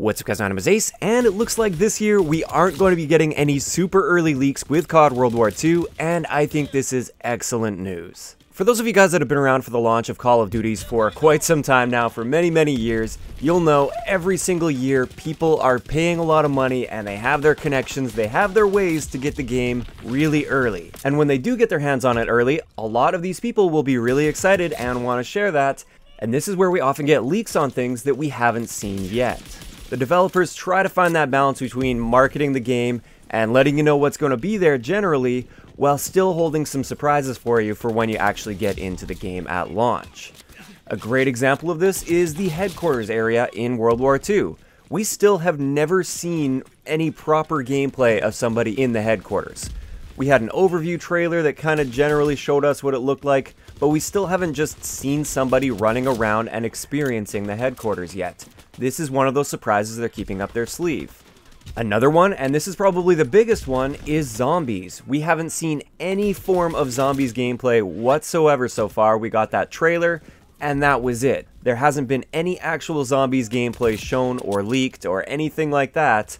What's up guys, my name is Ace, and it looks like this year we aren't going to be getting any super early leaks with CoD WW2, and I think this is excellent news. For those of you guys that have been around for the launch of Call of Duties for quite some time now, for many years, you'll know every single year people are paying a lot of money and they have their connections, they have their ways to get the game really early. And when they do get their hands on it early, a lot of these people will be really excited and want to share that, and this is where we often get leaks on things that we haven't seen yet. The developers try to find that balance between marketing the game and letting you know what's going to be there generally, while still holding some surprises for you for when you actually get into the game at launch. A great example of this is the headquarters area in World War II. We still have never seen any proper gameplay of somebody in the headquarters. We had an overview trailer that kind of generally showed us what it looked like, but we still haven't just seen somebody running around and experiencing the headquarters yet. This is one of those surprises they're keeping up their sleeve. Another one, and this is probably the biggest one, is zombies. We haven't seen any form of zombies gameplay whatsoever so far. We got that trailer, and that was it. There hasn't been any actual zombies gameplay shown or leaked or anything like that.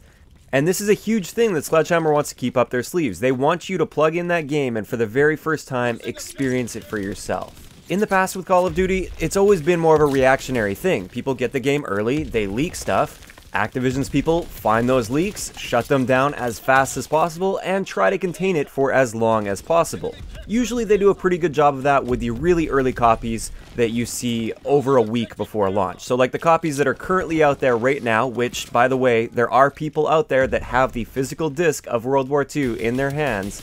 And this is a huge thing that Sledgehammer wants to keep up their sleeves. They want you to plug in that game and for the very first time, experience it for yourself. In the past with Call of Duty, it's always been more of a reactionary thing. People get the game early, they leak stuff. Activision's people find those leaks, shut them down as fast as possible, and try to contain it for as long as possible. Usually they do a pretty good job of that with the really early copies that you see over a week before launch. So like the copies that are currently out there right now, which, by the way, there are people out there that have the physical disc of World War II in their hands,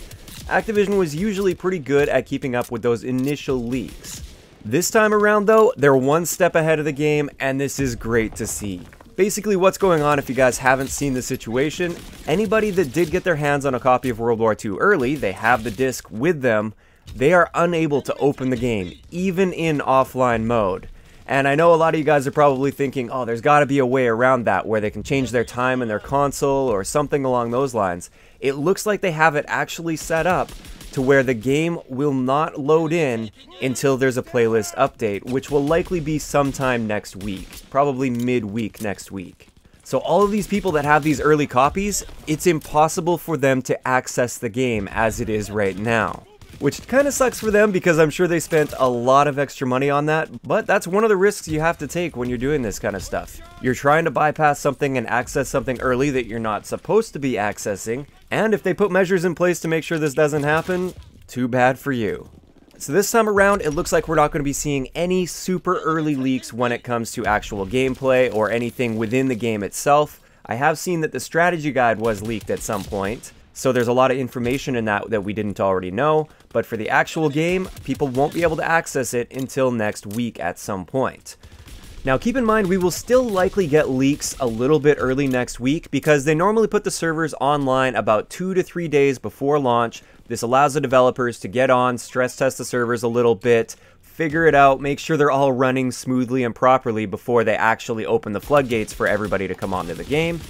Activision was usually pretty good at keeping up with those initial leaks. This time around though, they're one step ahead of the game, and this is great to see. Basically what's going on, if you guys haven't seen the situation, anybody that did get their hands on a copy of World War II early, they have the disc with them, they are unable to open the game, even in offline mode. And I know a lot of you guys are probably thinking, oh, there's got to be a way around that where they can change their time in their console or something along those lines. It looks like they have it actually set up to where the game will not load in until there's a playlist update, which will likely be sometime next week, probably midweek next week. So all of these people that have these early copies, it's impossible for them to access the game as it is right now. Which kind of sucks for them because I'm sure they spent a lot of extra money on that, but that's one of the risks you have to take when you're doing this kind of stuff. You're trying to bypass something and access something early that you're not supposed to be accessing, and if they put measures in place to make sure this doesn't happen, too bad for you. So this time around, it looks like we're not going to be seeing any super early leaks when it comes to actual gameplay or anything within the game itself. I have seen that the strategy guide was leaked at some point, so there's a lot of information in that we didn't already know, but for the actual game, people won't be able to access it until next week at some point. Now keep in mind, we will still likely get leaks a little bit early next week because they normally put the servers online about 2 to 3 days before launch. This allows the developers to get on, stress test the servers a little bit, figure it out, make sure they're all running smoothly and properly before they actually open the floodgates for everybody to come onto the game.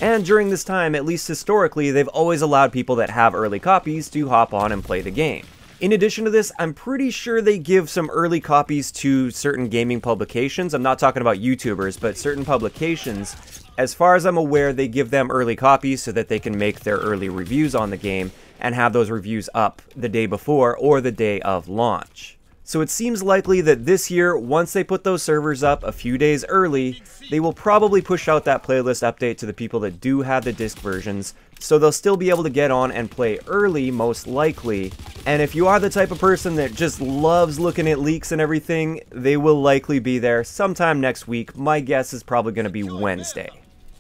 And during this time, at least historically, they've always allowed people that have early copies to hop on and play the game. In addition to this, I'm pretty sure they give some early copies to certain gaming publications. I'm not talking about YouTubers, but certain publications. As far as I'm aware, they give them early copies so that they can make their early reviews on the game and have those reviews up the day before or the day of launch. So it seems likely that this year, once they put those servers up a few days early, they will probably push out that playlist update to the people that do have the disc versions, so they'll still be able to get on and play early, most likely. And if you are the type of person that just loves looking at leaks and everything, they will likely be there sometime next week. My guess is probably going to be Wednesday.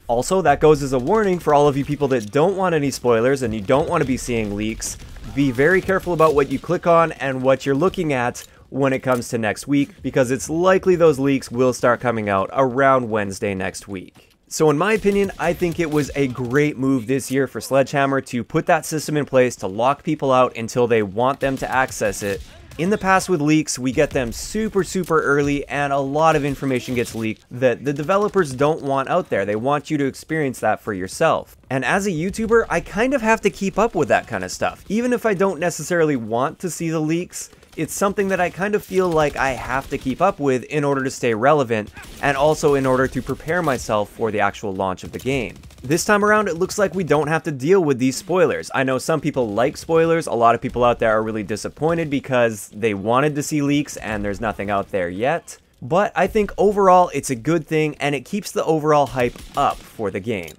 Also, that goes as a warning for all of you people that don't want any spoilers and you don't want to be seeing leaks. Be very careful about what you click on and what you're looking at when it comes to next week, because it's likely those leaks will start coming out around Wednesday next week. So in my opinion, I think it was a great move this year for Sledgehammer to put that system in place to lock people out until they want them to access it. In the past with leaks, we get them super early and a lot of information gets leaked that the developers don't want out there. They want you to experience that for yourself. And as a YouTuber, I kind of have to keep up with that kind of stuff. Even if I don't necessarily want to see the leaks, It's something that I kind of feel like I have to keep up with in order to stay relevant, and also in order to prepare myself for the actual launch of the game. This time around, it looks like we don't have to deal with these spoilers. I know some people like spoilers, a lot of people out there are really disappointed because they wanted to see leaks and there's nothing out there yet. But I think overall it's a good thing and it keeps the overall hype up for the game.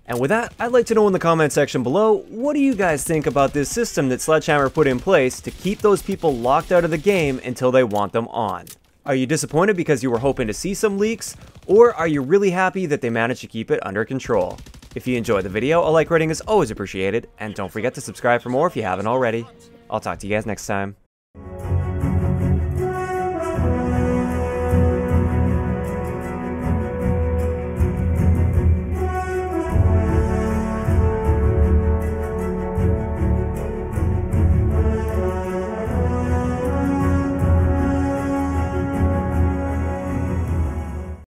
And with that, I'd like to know in the comment section below, what do you guys think about this system that Sledgehammer put in place to keep those people locked out of the game until they want them on? Are you disappointed because you were hoping to see some leaks, or are you really happy that they managed to keep it under control? If you enjoyed the video, a like rating is always appreciated, and don't forget to subscribe for more if you haven't already. I'll talk to you guys next time.